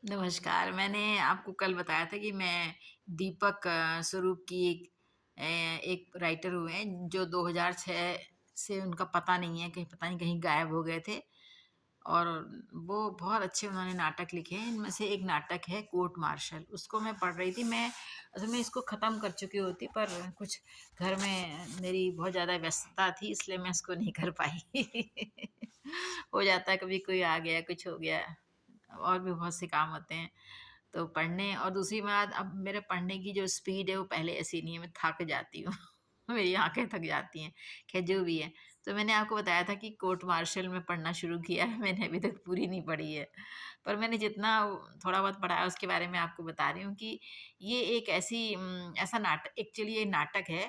नमस्कार, मैंने आपको कल बताया था कि मैं दीपक स्वरूप की एक राइटर हुए हैं जो 2006 से उनका पता नहीं है, कहीं पता नहीं कहीं गायब हो गए थे और वो बहुत अच्छे उन्होंने नाटक लिखे हैं। इनमें से एक नाटक है कोर्ट मार्शल, उसको मैं पढ़ रही थी। मैं असल में इसको ख़त्म कर चुकी होती पर कुछ घर में मेरी बहुत ज़्यादा व्यस्तता थी इसलिए मैं इसको नहीं कर पाई। हो जाता है कभी कोई आ गया, कुछ हो गया। और भी बहुत से काम होते हैं। तो पढ़ने और दूसरी बात अब मेरे पढ़ने की जो स्पीड है वो पहले ऐसी नहीं है, मैं थक जाती हूँ। मेरी आँखें थक जाती हैं। ख़ैर जो भी है। तो मैंने आपको बताया था कि कोर्ट मार्शल में पढ़ना शुरू किया है, मैंने अभी तक पूरी नहीं पढ़ी है। पर मैंने जितना थोड़ा बहुत पढ़ा है उसके बारे में आपको बता रही हूँ कि ये एक ऐसा एक्चुअली ये नाटक है।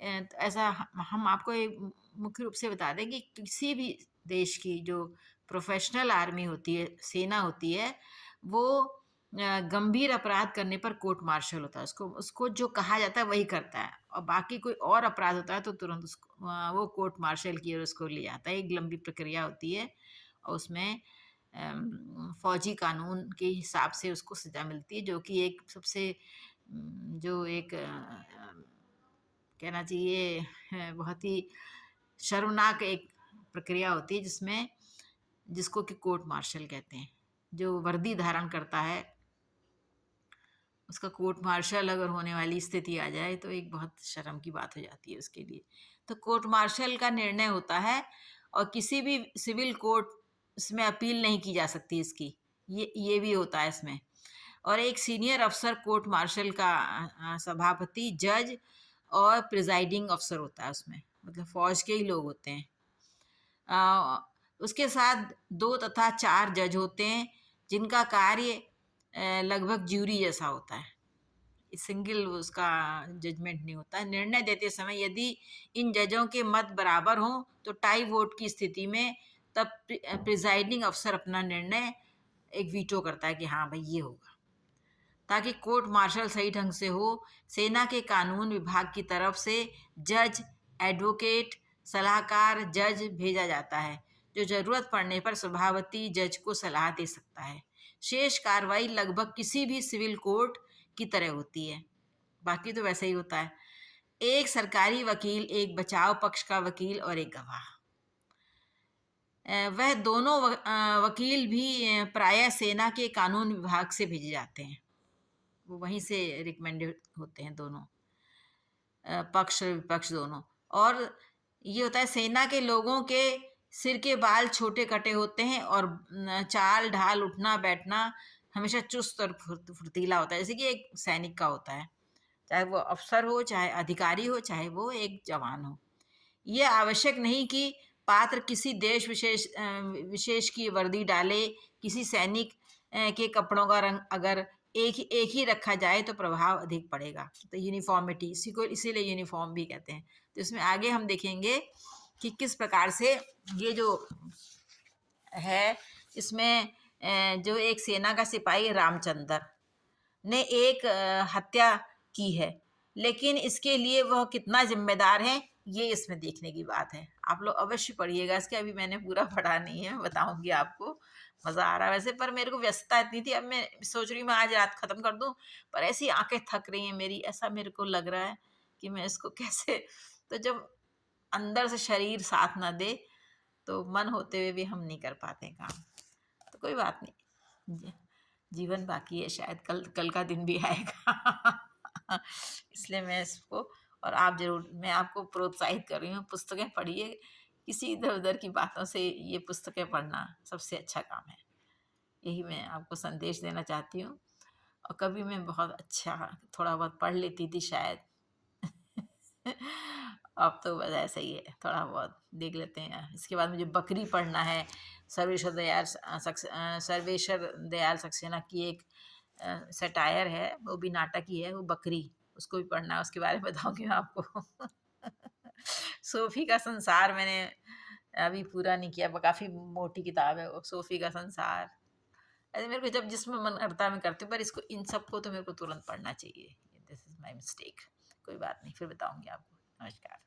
तो ऐसा हम आपको एक मुख्य रूप से बता दें कि किसी भी देश की जो प्रोफेशनल आर्मी होती है, सेना होती है, वो गंभीर अपराध करने पर कोर्ट मार्शल होता है। उसको उसको जो कहा जाता है वही करता है और बाकी कोई और अपराध होता है तो तुरंत उसको वो कोर्ट मार्शल की ओर उसको ले जाता है। एक लंबी प्रक्रिया होती है और उसमें फौजी कानून के हिसाब से उसको सज़ा मिलती है जो कि एक सबसे जो एक कहना चाहिए बहुत ही शर्मनाक एक प्रक्रिया होती है जिसको कि कोर्ट मार्शल कहते हैं। जो वर्दी धारण करता है उसका कोर्ट मार्शल अगर होने वाली स्थिति आ जाए तो एक बहुत शर्म की बात हो जाती है उसके लिए। तो कोर्ट मार्शल का निर्णय होता है और किसी भी सिविल कोर्ट इसमें अपील नहीं की जा सकती इसकी। ये भी होता है इसमें। और एक सीनियर अफ़सर कोर्ट मार्शल का सभापति, जज और प्रिज़ाइडिंग अफ़सर होता है उसमें, मतलब फ़ौज के ही लोग होते हैं। उसके साथ 2 तथा 4 जज होते हैं, जिनका कार्य लगभग ज्यूरी जैसा होता है। सिंगल उसका जजमेंट नहीं होता है। निर्णय देते समय यदि इन जजों के मत बराबर हों, तो टाई वोट की स्थिति में तब प्रिज़ाइडिंग अफ़सर अपना निर्णय एक वीटो करता है कि हाँ, भई ये होगा। ताकि कोर्ट मार्शल सही ढंग से हो, सेना के कानून विभाग की तरफ से जज, एडवोकेट, सलाहकार जज भेजा जाता है, जो ज़रूरत पड़ने पर सभापति जज को सलाह दे सकता है। शेष कार्रवाई लगभग किसी भी सिविल कोर्ट की तरह होती है। बाकी तो वैसे ही होता है। एक सरकारी वकील, एक बचाव पक्ष का वकील और एक गवाह। वह दोनों वकील भी प्रायः सेना के कानून विभाग से भेजे जाते हैं। वो वहीं से रिकमेंडेड होते हैं दोनों, पक्ष विपक्ष दोनों। और ये होता है सेना के लोगों के सिर के बाल छोटे-कटे होते हैं और चाल, ढाल, उठना, बैठना हमेशा चुस्त और फुर्तीला होता है, जैसे कि एक सैनिक का होता है। चाहे वो अफ़सर हो, चाहे अधिकारी हो, चाहे वो एक जवान हो। ये आवश्यक नहीं कि पात्र किसी देश विशेष की वर्दी डाले, किसी सैनिक के कपड़ों का रंग अगर एक ही रखा जाए तो प्रभाव अधिक पड़ेगा। तो यूनिफ़ॉर्मिटी इसीलिए यूनिफ़ॉर्म भी कहते हैं। तो इसमें आगे हम देखेंगे कि किस प्रकार से ये जो है इसमें जो एक सेना का सिपाही रामचंद्र ने एक हत्या की है, लेकिन इसके लिए वह कितना ज़िम्मेदार है, ये इसमें देखने की बात है। आप लोग अवश्य पढ़िएगा इसके, अभी मैंने पूरा पढ़ा नहीं है, बताऊँगी आपको। मज़ा आ रहा है वैसे, पर मेरे को व्यस्तता इतनी थी, अब मैं सोच रही हूँ मैं आज रात ख़त्म कर दूँ, पर ऐसी आँखें थक रही हैं मेरी, ऐसा मेरे को लग रहा है कि मैं इसको कैसे तो जब अंदर से शरीर साथ ना दे, तो मन होते हुए भी हम नहीं कर पाते हैं काम। तो कोई बात नहीं। जीवन बाकी है, शायद कल कल का दिन भी आएगा। इसलिए मैं इसको और आप ज़रूर मैं आपको प्रोत्साहित कर रही हूँ, पुस्तकें पढ़िए। किसी इधर-उधर की बातों से ये पुस्तकें पढ़ना सबसे अच्छा काम है। यही मैं आपको संदेश देना चाहती हूँ और कभी मैं बहुत अच्छा थोड़ा बहुत पढ़ लेती थी शायद। अब तो बस ऐसा ही है, थोड़ा बहुत देख लेते हैं। इसके बाद मुझे बकरी पढ़ना है। सर्वेश्वर दयाल सक्सेना की एक सटायर है, वो भी नाटक ही है, वो बकरी, उसको भी पढ़ना है, उसके बारे में बताऊँगी मैं आपको। सोफ़ी का संसार मैंने अभी पूरा नहीं किया, काफ़ी मोटी किताब है वो, सोफ़ी का संसार। अरे मेरे को जब जिसमें मन करता है मैं करती हूँ, पर इसको इन सबको तो मेरे को तुरंत पढ़ना चाहिए। This is my mistake. कोई बात नहीं, फिर बताऊँगी आपको। नमस्कार।